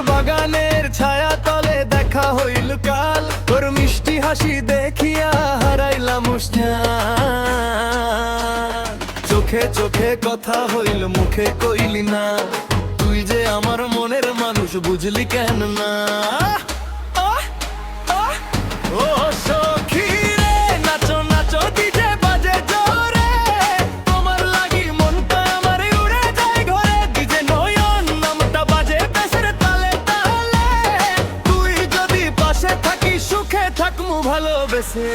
বাগানের ছায়া তলে দেখা হইল কাল, তোর মিষ্টি হাসি দেখিয়া হারাইলাম মুস্কান। চোখে চোখে কথা হইল মুখে কইলি না, তুই যে আমার মনের মানুষ বুঝলি কেন না? ও সখী রে নাচো নাচো ডিজে বাজে জোরে, তোমার লাগি মনটা আমার উড়ে যায় ঘরে। ডিজে নয়ন নামটা বাজে বেসের তালে তালে, তুই যদি পাশে থাকিস সুখে থাকমু ভালোবেসে।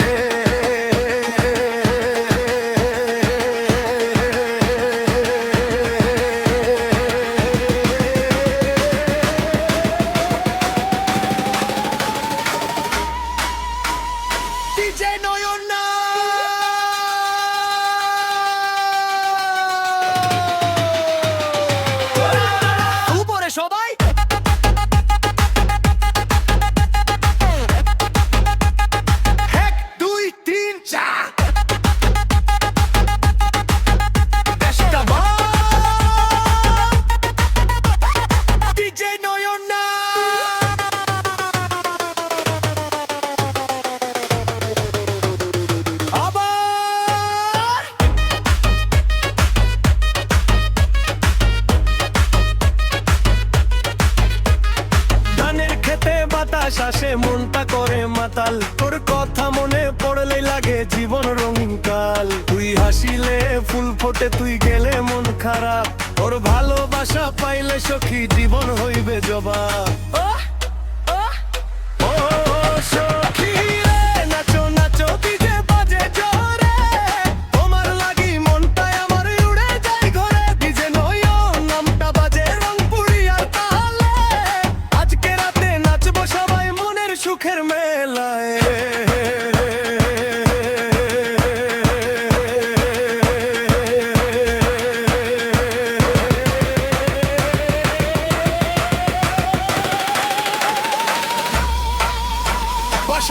সবাই এক দুই তিন চার ডিজে নয়ন না। বাতাস আসে মনটা করে মাতাল, তোর কথা মনে পড়লে লাগে জীবন রঙিন কাল। তুই হাসিলে ফুল ফোটে, তুই গেলে মন খারাপ, তোর ভালোবাসা পাইলে সখী জীবন হইবে জবাব। সুখের মেলায়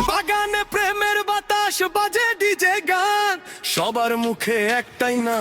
বাগানে প্রেমের বাতাস বাজে ডিজে গান, সবার মুখে একটাই না।